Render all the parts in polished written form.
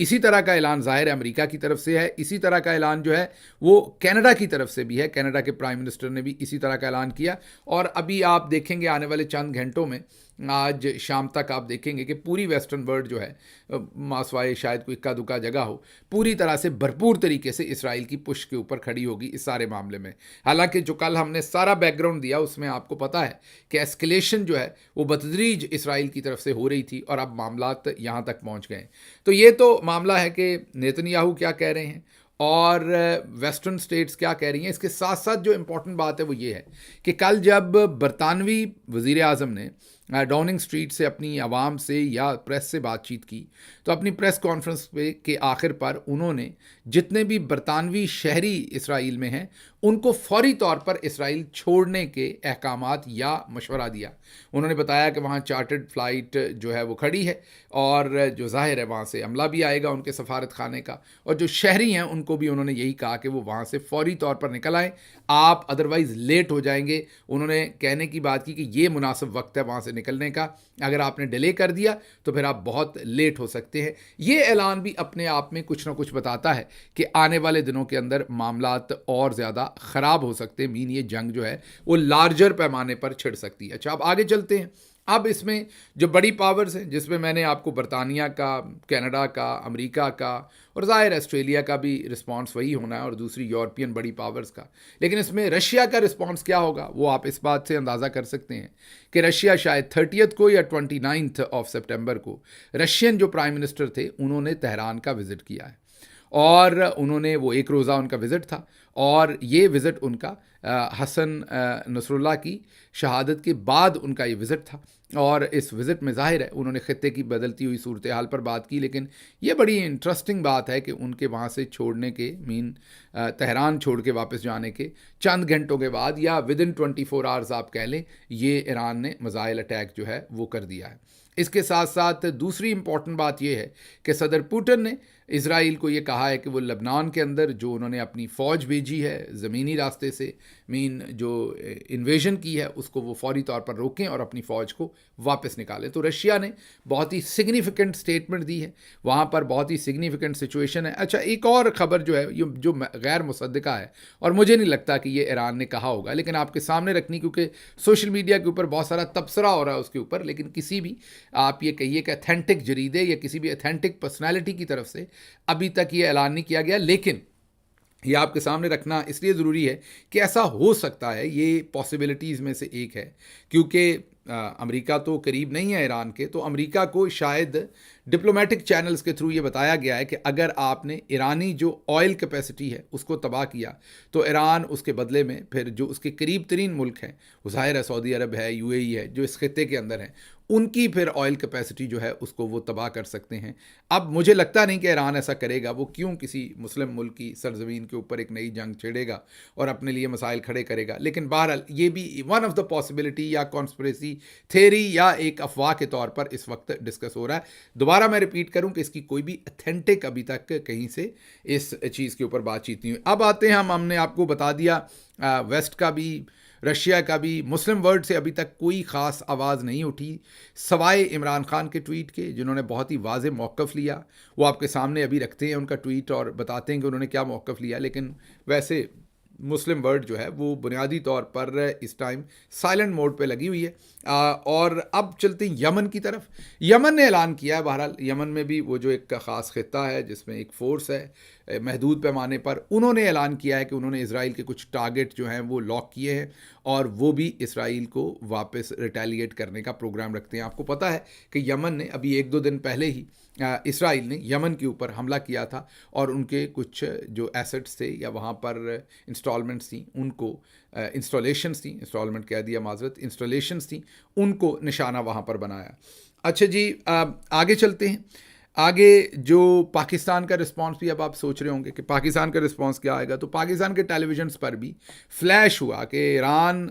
اسی طرح کا اعلان ظاہر ہے امریکہ کی طرف سے ہے. اسی طرح کا اعلان جو ہے وہ کینیڈا کی طرف سے بھی ہے. کینیڈا کے پرائم منسٹر نے بھی اسی طرح کا اعلان کیا. اور ابھی آپ دیکھیں گے آنے والے چند گھنٹوں میں, آج شام تک آپ دیکھیں گے کہ پوری ویسٹرن ورلڈ جو ہے, ماسوائے شاید کوئی اکا دکا جگہ ہو, پوری طرح سے بھرپور طریقے سے اسرائیل کی پش کے اوپر کھڑی ہوگی اس سارے معاملے میں. حالانکہ جو کل ہم نے سارا بیک گراؤنڈ دیا اس میں آپ کو پتا ہے کہ ایسکلیشن جو ہے وہ بتدریج اسرائیل کی طرف سے ہو رہی تھی اور اب معاملات یہاں تک پہنچ گئے. تو یہ تو معاملہ ہے کہ نیتن یاہو کیا کہہ رہے ہیں اور ویسٹرن سٹیٹس کیا کہہ رہی ہیں. اس کے ساتھ ساتھ جو امپورٹنٹ بات ہے وہ یہ ہے کہ کل جب برطانوی وزیر اعظم نے ڈاؤننگ سٹریٹ سے اپنی عوام سے یا پریس سے بات چیت کی, تو اپنی پریس کانفرنس پہ کے آخر پر انہوں نے جتنے بھی برطانوی شہری اسرائیل میں ہیں ان کو فوری طور پر اسرائیل چھوڑنے کے احکامات یا مشورہ دیا. انہوں نے بتایا کہ وہاں چارٹرڈ فلائٹ جو ہے وہ کھڑی ہے اور جو ظاہر ہے وہاں سے عملہ بھی آئے گا ان کے سفارت خانے کا, اور جو شہری ہیں ان کو بھی انہوں نے یہی کہا کہ وہ وہاں سے فوری طور پر نکل آئیں, آپ ادروائز لیٹ ہو جائیں گے. انہوں نے کہنے کی بات کی کہ یہ مناسب وقت ہے وہاں سے نکلنے کا, اگر آپ نے ڈیلے کر دیا تو پھر آپ بہت لیٹ ہو سکتے ہیں. یہ اعلان بھی اپنے آپ میں کچھ نہ کچھ بتاتا ہے کہ آنے والے دنوں کے اندر معاملات اور زیادہ خراب ہو سکتے ہیں. یہ جنگ جو ہے وہ لارجر پیمانے پر چھڑ سکتی ہے. اچھا, اب آگے چلتے ہیں. اب اس میں جو بڑی پاورز ہیں, جس میں میں نے آپ کو برطانیہ کا, کینیڈا کا, امریکہ کا اور ظاہر آسٹریلیا کا بھی رسپانس وہی ہونا ہے, اور دوسری یورپین بڑی پاورز کا, لیکن اس میں رشیا کا رسپانس کیا ہوگا وہ آپ اس بات سے اندازہ کر سکتے ہیں کہ رشیا شاید 30 کو یا 29 سپٹمبر کو رشین جو پرائم منسٹر تھے انہوں نے تہران کا وزٹ کیا ہے, اور انہوں نے وہ ایک روزہ ان کا وزٹ تھا, اور یہ وزٹ ان کا حسن نصر اللہ کی شہادت کے بعد ان کا یہ وزٹ تھا. اور اس وزٹ میں ظاہر ہے انہوں نے خطے کی بدلتی ہوئی صورتحال پر بات کی, لیکن یہ بڑی انٹرسٹنگ بات ہے کہ ان کے وہاں سے چھوڑنے کے تہران چھوڑ کے واپس جانے کے چند گھنٹوں کے بعد یا ودن 24 آورز آپ کہہ لیں, یہ ایران نے میزائل اٹیک جو ہے وہ کر دیا ہے. اس کے ساتھ ساتھ دوسری امپورٹنٹ بات یہ ہے کہ صدر پوٹن نے اسرائیل کو یہ کہا ہے کہ وہ لبنان کے اندر جو انہوں نے اپنی فوج بھیجی ہے زمینی راستے سے, جو انویژن کی ہے, اس کو وہ فوری طور پر روکیں اور اپنی فوج کو واپس نکالیں. تو رشیا نے بہت ہی سگنیفیکنٹ سٹیٹمنٹ دی ہے, وہاں پر بہت ہی سگنیفیکنٹ سچویشن ہے. اچھا, ایک اور خبر جو ہے جو غیر مصدقہ ہے اور مجھے نہیں لگتا کہ یہ ایران نے کہا ہوگا, لیکن آپ کے سامنے رکھنی, کیونکہ سوشل میڈیا کے اوپر بہت سارا تبصرہ ہو رہا ہے اس کے اوپر, لیکن کسی بھی آپ یہ کہیے کہ اتھینٹک جریدے یا کسی بھی اتھینٹک پرسنالٹی کی طرف سے ابھی تک یہ اعلان نہیں کیا گیا. لیکن یہ آپ کے سامنے رکھنا اس لیے ضروری ہے کہ ایسا ہو سکتا ہے, یہ پاسبلٹیز میں سے ایک ہے, کیونکہ امریکہ تو قریب نہیں ہے ایران کے, تو امریکہ کو شاید ڈپلومیٹک چینلز کے تھرو یہ بتایا گیا ہے کہ اگر آپ نے ایرانی جو آئل کیپیسٹی ہے اس کو تباہ کیا تو ایران اس کے بدلے میں پھر جو اس کے قریب ترین ملک ہیں, ظاہر ہے سعودی عرب ہے, یو اے ای ہے, جو اس خطے کے اندر ہیں, ان کی پھر آئل کیپیسٹی جو ہے اس کو وہ تباہ کر سکتے ہیں. اب مجھے لگتا نہیں کہ ایران ایسا کرے گا, وہ کیوں کسی مسلم ملک کی سرزمین کے اوپر ایک نئی جنگ چھیڑے گا اور اپنے لیے مسائل کھڑے کرے گا. لیکن بہرحال یہ بھی ون آف دا پاسبلٹی یا کانسپریسی تھیری یا ایک افواہ کے طور پر اس وقت ڈسکس ہو رہا ہے. دوبارہ میں ریپیٹ کروں کہ اس کی کوئی بھی اتھینٹک ابھی تک کہیں سے اس چیز کے اوپر بات چیت نہیں ہوئی. اب آتے ہیں ہم نے آپ کو بتا دیا ویسٹ کا بھی, رشیا کا بھی, مسلم ورلڈ سے ابھی تک کوئی خاص آواز نہیں اٹھی سوائے عمران خان کے ٹویٹ کے, جنہوں نے بہت ہی واضح موقف لیا. وہ آپ کے سامنے ابھی رکھتے ہیں ان کا ٹویٹ اور بتاتے ہیں کہ انہوں نے کیا موقف لیا. لیکن ویسے مسلم ورلڈ جو ہے وہ بنیادی طور پر اس ٹائم سائلنٹ موڈ پہ لگی ہوئی ہے. اور اب چلتے ہیں یمن کی طرف. یمن نے اعلان کیا ہے, بہرحال یمن میں بھی وہ جو ایک خاص خطہ ہے جس میں ایک فورس ہے محدود پیمانے پر, انہوں نے اعلان کیا ہے کہ انہوں نے اسرائیل کے کچھ ٹارگٹ جو ہیں وہ لاک کیے ہیں اور وہ بھی اسرائیل کو واپس ریٹیلیٹ کرنے کا پروگرام رکھتے ہیں. آپ کو پتہ ہے کہ یمن نے ابھی 1-2 دن پہلے ہی اسرائیل نے یمن کے اوپر حملہ کیا تھا اور ان کے کچھ جو ایسٹس تھے یا وہاں پر انسٹالمنٹس تھیں ان کو انسٹالیشنز تھیں, انسٹالمنٹ کہہ دیا معذرت, انسٹالیشنز تھیں, ان کو نشانہ وہاں پر بنایا. اچھا جی, آگے چلتے ہیں. آگے جو پاکستان کا رسپانس بھی اب آپ سوچ رہے ہوں گے کہ پاکستان کا رسپانس کیا آئے گا, تو پاکستان کے ٹیلی ویژنس پر بھی فلیش ہوا کہ ایران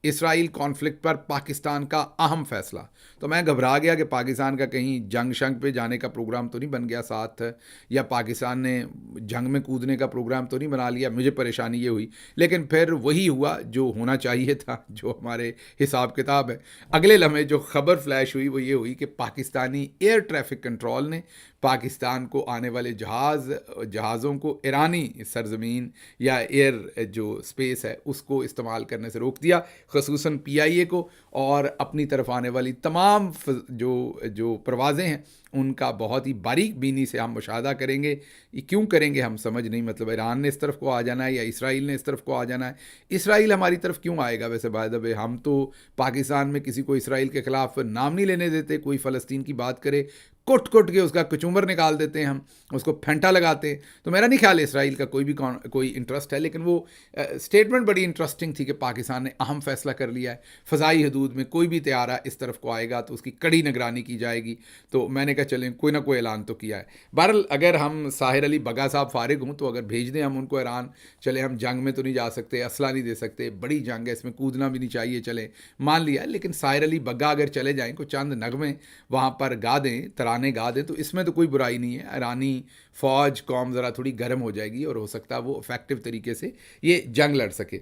اسرائیل کانفلکٹ پر پاکستان کا اہم فیصلہ. تو میں گھبرا گیا کہ پاکستان کا کہیں جنگ شنگ پہ جانے کا پروگرام تو نہیں بن گیا ساتھ, یا پاکستان نے جنگ میں کودنے کا پروگرام تو نہیں بنا لیا. مجھے پریشانی یہ ہوئی, لیکن پھر وہی ہوا جو ہونا چاہیے تھا, جو ہمارے حساب کتاب ہے. اگلے لمحے جو خبر فلیش ہوئی وہ یہ ہوئی کہ پاکستانی ایئر ٹریفک کنٹرول نے پاکستان کو آنے والے جہازوں کو ایرانی سرزمین یا ایئر جو سپیس ہے اس کو استعمال کرنے سے روک دیا، خصوصاً PIA کو، اور اپنی طرف آنے والی تمام جو پروازیں ہیں ان کا بہت ہی باریک بینی سے ہم مشاہدہ کریں گے۔ یہ کیوں کریں گے ہم سمجھ نہیں، مطلب ایران نے اس طرف کو آ جانا ہے یا اسرائیل نے اس طرف کو آ جانا ہے؟ اسرائیل ہماری طرف کیوں آئے گا؟ ویسے بائی دی وے ہم تو پاکستان میں کسی کو اسرائیل کے خلاف نام نہیں لینے دیتے، کوئی فلسطین کی بات کرے کٹ کے اس کا کچومر نکال دیتے ہیں، ہم اس کو پھینٹا لگاتے ہیں۔ تو میرا نہیں خیال اسرائیل کا کوئی انٹرسٹ ہے، لیکن وہ اسٹیٹمنٹ بڑی انٹرسٹنگ تھی کہ پاکستان نے اہم فیصلہ کر لیا ہے، فضائی حدود میں کوئی بھی طیارہ اس طرف کو آئے گا تو اس کی کڑی نگرانی کی جائے گی۔ تو میں نے کہا چلیں کوئی نہ کوئی اعلان تو کیا ہے۔ بہرحال اگر ہم ساحر علی بگا صاحب فارغ ہوں تو اگر بھیج دیں ہم ان کو ایران، چلے ہم جنگ میں تو نہیں جا سکتے، اسلحہ نہیں دے سکتے، بڑی جنگ ہے، اس میں کودنا بھی نہیں چاہیے، چلیں مان لیا، لیکن ساحر علی بگا اگر چلے جائیں کو چند نغمے وہاں پر گا دیں، ترانے گا دیں، تو اس میں تو کوئی برائی نہیں ہے۔ ایرانی فوج قوم ذرا تھوڑی گرم ہو جائے گی اور ہو سکتا ہے وہ افیکٹو طریقے سے یہ جنگ لڑ سکے۔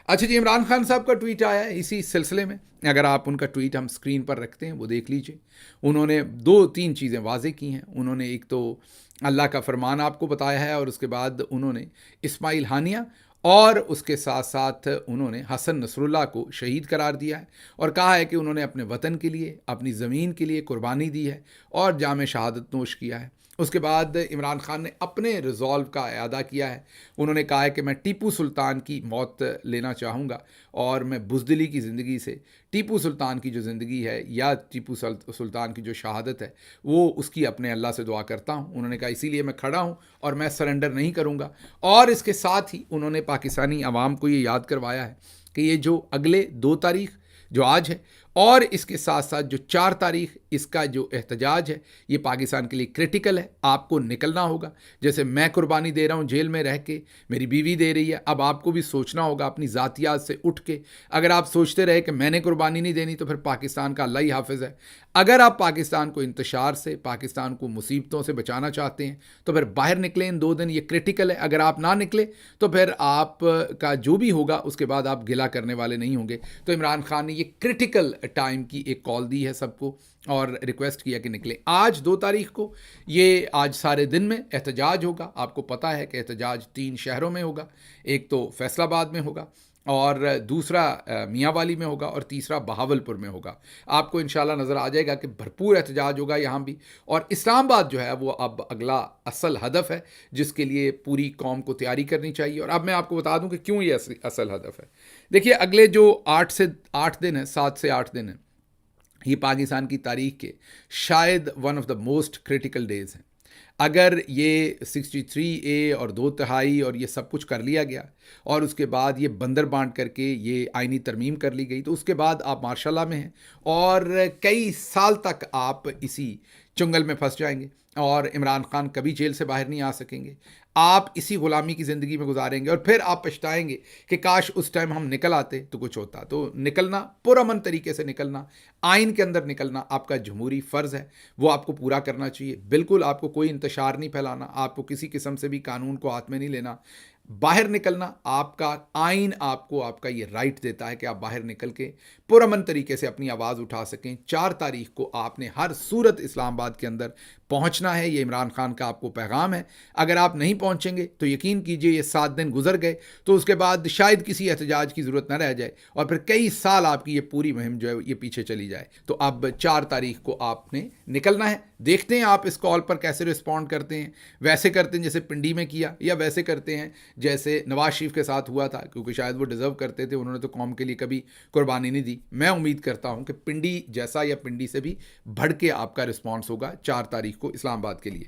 اچھا جی، عمران خان صاحب کا ٹویٹ آیا ہے اسی سلسلے میں، اگر آپ ان کا ٹویٹ ہم سکرین پر رکھتے ہیں وہ دیکھ لیجئے۔ انہوں نے 2-3 چیزیں واضح کی ہیں۔ انہوں نے ایک تو اللہ کا فرمان آپ کو بتایا ہے، اور اس کے بعد انہوں نے اسماعیل ہانیہ اور اس کے ساتھ ساتھ انہوں نے حسن نصر اللہ کو شہید قرار دیا ہے، اور کہا ہے کہ انہوں نے اپنے وطن کے لیے، اپنی زمین کے لیے قربانی دی ہے اور جام شہادت نوش کیا ہے۔ اس کے بعد عمران خان نے اپنے ریزولو کا اعادہ کیا ہے۔ انہوں نے کہا ہے کہ میں ٹیپو سلطان کی موت لینا چاہوں گا، اور میں بزدلی کی زندگی سے ٹیپو سلطان کی جو زندگی ہے یا ٹیپو سلطان کی جو شہادت ہے وہ اس کی اپنے اللہ سے دعا کرتا ہوں۔ انہوں نے کہا اسی لیے میں کھڑا ہوں اور میں سرنڈر نہیں کروں گا۔ اور اس کے ساتھ ہی انہوں نے پاکستانی عوام کو یہ یاد کروایا ہے کہ یہ جو اگلے 2 تاریخ جو آج ہے، اور اس کے ساتھ ساتھ جو 4 تاریخ اس کا جو احتجاج ہے، یہ پاکستان کے لیے کرٹیکل ہے۔ آپ کو نکلنا ہوگا، جیسے میں قربانی دے رہا ہوں جیل میں رہ کے، میری بیوی دے رہی ہے، اب آپ کو بھی سوچنا ہوگا اپنی ذاتیات سے اٹھ کے۔ اگر آپ سوچتے رہے کہ میں نے قربانی نہیں دینی تو پھر پاکستان کا اللہ ہی حافظ ہے۔ اگر آپ پاکستان کو انتشار سے، پاکستان کو مصیبتوں سے بچانا چاہتے ہیں تو پھر باہر نکلیں ان 2 دن، یہ کرٹیکل ہے۔ اگر آپ نہ نکلے تو پھر آپ کا جو بھی ہوگا اس کے بعد آپ گلہ کرنے والے نہیں ہوں گے۔ تو عمران خان نے یہ کرٹیکل ٹائم کی ایک کال دی ہے سب کو اور ریکویسٹ کیا کہ نکلیں۔ آج 2 تاریخ کو یہ آج سارے دن میں احتجاج ہوگا۔ آپ کو پتہ ہے کہ احتجاج 3 شہروں میں ہوگا، ایک تو فیصل آباد میں ہوگا، اور دوسرا میاں والی میں ہوگا، اور تیسرا بہاولپور میں ہوگا۔ آپ کو انشاءاللہ نظر آ جائے گا کہ بھرپور احتجاج ہوگا یہاں بھی۔ اور اسلام آباد جو ہے وہ اب اگلا اصل ہدف ہے جس کے لیے پوری قوم کو تیاری کرنی چاہیے۔ اور اب میں آپ کو بتا دوں کہ کیوں یہ اصل ہدف ہے۔ دیکھیے اگلے جو 8 دن ہیں، 7 سے 8 دن ہیں، یہ پاکستان کی تاریخ کے شاید one of the most critical days ہیں۔ اگر یہ 63A اور 2 تہائی اور یہ سب کچھ کر لیا گیا، اور اس کے بعد یہ بندر بانٹ کر کے یہ آئینی ترمیم کر لی گئی، تو اس کے بعد آپ ماشاء اللہ میں ہیں، اور کئی سال تک آپ اسی چنگل میں پھنس جائیں گے، اور عمران خان کبھی جیل سے باہر نہیں آ سکیں گے۔ آپ اسی غلامی کی زندگی میں گزاریں گے، اور پھر آپ پچھتائیں گے کہ کاش اس ٹائم ہم نکل آتے تو کچھ ہوتا۔ تو نکلنا، پرامن طریقے سے نکلنا، آئین کے اندر نکلنا آپ کا جمہوری فرض ہے، وہ آپ کو پورا کرنا چاہیے۔ بالکل آپ کو کوئی انتشار نہیں پھیلانا، آپ کو کسی قسم سے بھی قانون کو ہاتھ میں نہیں لینا۔ باہر نکلنا آپ کا آئین آپ کو آپ کا یہ رائٹ دیتا ہے کہ آپ باہر نکل کے پرامن طریقے سے اپنی آواز اٹھا سکیں۔ 4 تاریخ کو آپ نے ہر صورت اسلام آباد کے اندر پہنچنا ہے، یہ عمران خان کا آپ کو پیغام ہے۔ اگر آپ نہیں پہنچیں گے تو یقین کیجئے یہ 7 دن گزر گئے تو اس کے بعد شاید کسی احتجاج کی ضرورت نہ رہ جائے، اور پھر کئی سال آپ کی یہ پوری مہم جو ہے یہ پیچھے چلی جائے۔ تو اب 4 تاریخ کو آپ نے نکلنا ہے۔ دیکھتے ہیں آپ اس کال پر کیسے رسپونڈ کرتے ہیں، ویسے کرتے ہیں جیسے پنڈی میں کیا، یا ویسے کرتے ہیں جیسے نواز شریف کے ساتھ ہوا تھا، کیونکہ شاید وہ ڈیزرو کرتے تھے، انہوں نے تو قوم کے لیے کبھی قربانی نہیں دی۔ میں امید کرتا ہوں کہ پنڈی جیسا یا پنڈی سے بھی بڑھ کے آپ کا رسپانس ہوگا 4 تاریخ کو اسلام آباد کے لیے۔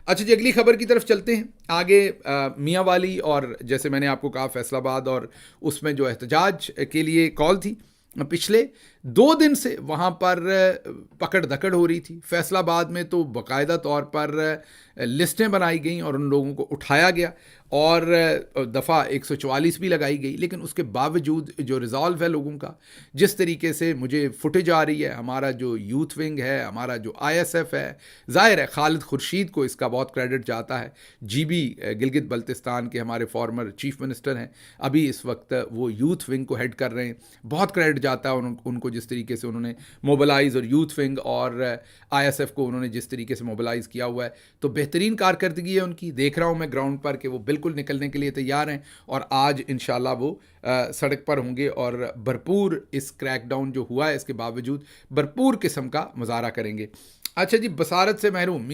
اچھا جی، اگلی خبر کی طرف چلتے ہیں۔ آگے میاں والی اور جیسے میں نے آپ کو کہا فیصل آباد، اور اس میں جو احتجاج کے لیے کال تھی، پچھلے 2 دن سے وہاں پر پکڑ دھکڑ ہو رہی تھی۔ فیصل آباد میں تو باقاعدہ طور پر لسٹیں بنائی گئیں اور ان لوگوں کو اٹھایا گیا، اور دفعہ 144 بھی لگائی گئی، لیکن اس کے باوجود جو ریزالو ہے لوگوں کا، جس طریقے سے مجھے فوٹیج آ رہی ہے، ہمارا جو یوتھ ونگ ہے، ہمارا جو ISF ہے، ظاہر ہے خالد خورشید کو اس کا بہت کریڈٹ جاتا ہے۔ GB گلگت بلتستان کے ہمارے فارمر چیف منسٹر ہیں، ابھی اس وقت وہ یوتھ ونگ کو ہیڈ کر رہے ہیں، بہت کریڈٹ جاتا ہے ان کو کو جس طریقے سے انہوں نے موبلائز اور یوتھ ونگ اور آئی ایس ایف کو انہوں نے جس طریقے سے موبلائز کیا ہوا ہے، تو بہترین کارکردگی ہے ان کی. دیکھ رہا ہوں میں گراؤنڈ پر کہ وہ بالکل نکلنے کے لیے تیار ہیں، اور آج انشاءاللہ وہ سڑک پر ہوں گے اور بھرپور اس کریک ڈاؤن جو ہوا ہے اس کے باوجود بھرپور قسم کا مظاہرہ کریں گے. اچھا جی، بصارت سے محروم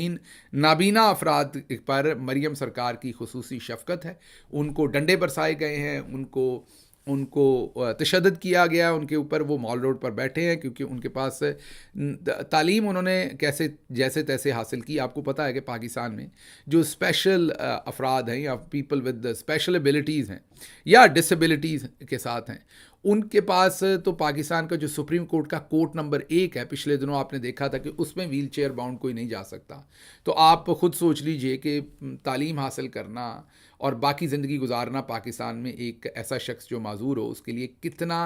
نابینا افراد پر مریم سرکار کی خصوصی شفقت ہے. ان کو ڈنڈے برسائے گئے ہیں، ان کو تشدد کیا گیا ان کے اوپر. وہ مال روڈ پر بیٹھے ہیں کیونکہ ان کے پاس تعلیم انہوں نے جیسے تیسے حاصل کی. آپ کو پتہ ہے کہ پاکستان میں جو اسپیشل افراد ہیں یا پیپل ود اسپیشل ایبلٹیز ہیں یا ڈسیبلٹیز کے ساتھ ہیں، ان کے پاس تو پاکستان کا جو سپریم کورٹ کا کوٹ نمبر 1 ہے، پچھلے دنوں آپ نے دیکھا تھا کہ اس میں ویل چیئر باؤنڈ کوئی نہیں جا سکتا. تو آپ خود سوچ لیجئے کہ تعلیم حاصل کرنا اور باقی زندگی گزارنا پاکستان میں ایک ایسا شخص جو معذور ہو اس کے لیے کتنا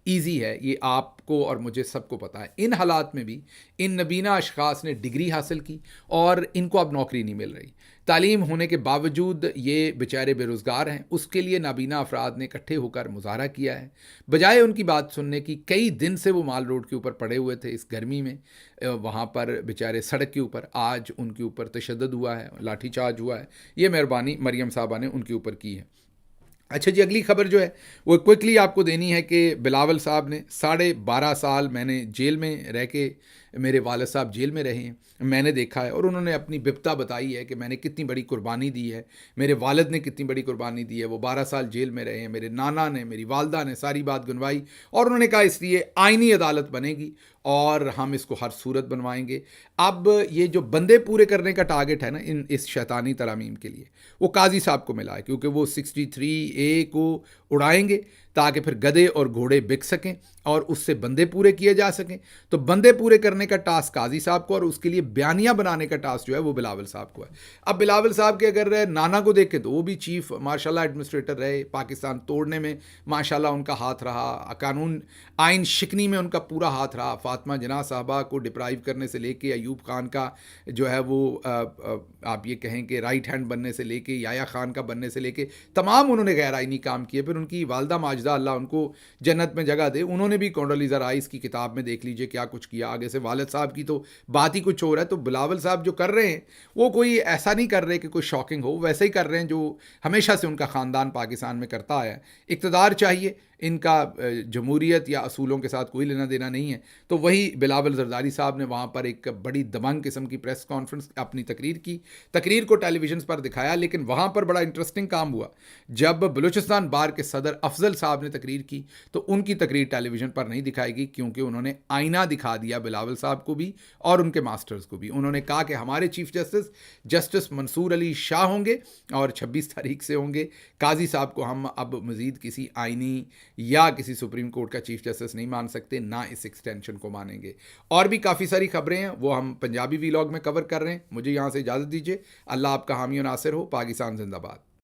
ایزی ہے، یہ آپ کو اور مجھے سب کو پتہ ہے. ان حالات میں بھی ان نبینا اشخاص نے ڈگری حاصل کی اور ان کو اب نوکری نہیں مل رہی. تعلیم ہونے کے باوجود یہ بیچارے بے روزگار ہیں. اس کے لیے نابینا افراد نے اکٹھے ہو کر مظاہرہ کیا ہے. بجائے ان کی بات سننے کی، کئی دن سے وہ مال روڈ کے اوپر پڑے ہوئے تھے اس گرمی میں، وہاں پر بیچارے سڑک کے اوپر. آج ان کے اوپر تشدد ہوا ہے، لاٹھی چارج ہوا ہے. یہ مہربانی مریم صاحبہ نے ان کے اوپر کی ہے. اچھا جی، اگلی خبر جو ہے وہ کوئکلی آپ کو دینی ہے کہ بلاول صاحب نے 12.5 سال میں نے جیل میں رہ کے، میرے والد صاحب جیل میں رہے ہیں، میں نے دیکھا ہے، اور انہوں نے اپنی بپتا بتائی ہے کہ میں نے کتنی بڑی قربانی دی ہے، میرے والد نے کتنی بڑی قربانی دی ہے. وہ 12 سال جیل میں رہے ہیں. میرے نانا نے، میری والدہ نے ساری بات گنوائی، اور انہوں نے کہا اس لیے آئینی عدالت بنے گی اور ہم اس کو ہر صورت بنوائیں گے. اب یہ جو بندے پورے کرنے کا ٹارگٹ ہے نا اس شیطانی ترامیم کے لیے، وہ قاضی صاحب کو ملا ہے، کیونکہ وہ 63A کو اڑائیں گے تاکہ پھر گدھے اور گھوڑے بک سکیں اور اس سے بندے پورے کیے جا سکیں. تو بندے پورے کرنے کا ٹاسک قاضی صاحب کو، اور اس کے لیے بیانیہ بنانے کا ٹاسک جو ہے وہ بلاول صاحب کو ہے. اب بلاول صاحب کے اگر نانا کو دیکھیں تو وہ بھی چیف ماشاءاللہ ایڈمنسٹریٹر رہے، پاکستان توڑنے میں ماشاءاللہ ان کا ہاتھ رہا، قانون آئین شکنی میں ان کا پورا ہاتھ رہا. فاطمہ جناح صاحبہ کو ڈپرائیو کرنے سے لے کے، ایوب خان کا جو ہے وہ آپ یہ کہیں کہ رائٹ ہینڈ بننے سے لے کے، یحییٰ خان کا بننے سے لے کے، تمام انہوں نے غیر آئینی کام کیے. پھر ان کی والدہ ماجدہ اللہ ان کو جنت میں جگہ دے، انہوں نے بھی کونڈولیزا رائس کی کتاب میں دیکھ لیجئے کیا کچھ کیا. آگے سے والد صاحب کی تو بات ہی کچھ ہو رہا ہے. تو بلاول صاحب جو کر رہے ہیں وہ کوئی ایسا نہیں کر رہے کہ کوئی شاکنگ ہو، ویسے ہی کر رہے ہیں جو ہمیشہ سے ان کا خاندان پاکستان میں کرتا ہے. اقتدار چاہیے، ان کا جمہوریت یا اصولوں کے ساتھ کوئی لینا دینا نہیں ہے. تو وہی بلاول زرداری صاحب نے وہاں پر ایک بڑی دبنگ قسم کی پریس کانفرنس اپنی تقریر کی، تقریر کو ٹیلی ویژن پر دکھایا. لیکن وہاں پر بڑا انٹرسٹنگ کام ہوا، جب بلوچستان بار کے صدر افضل صاحب نے تقریر کی تو ان کی تقریر ٹیلی ویژن پر نہیں دکھائے گی، کیونکہ انہوں نے آئینہ دکھا دیا بلاول صاحب کو بھی اور ان کے ماسٹرز کو بھی. انہوں نے کہا کہ ہمارے چیف جسٹس منصور علی شاہ ہوں گے اور 26 تاریخ سے ہوں گے. قاضی صاحب کو ہم اب مزید کسی آئینی یا کسی سپریم کورٹ کا چیف جسٹس نہیں مان سکتے، نہ اس ایکسٹینشن کو مانیں گے. اور بھی کافی ساری خبریں ہیں، وہ ہم پنجابی ویلاگ میں کور کر رہے ہیں. مجھے یہاں سے اجازت دیجیے. اللہ آپ کا حامی و ناصر ہو. پاکستان زندہ باد.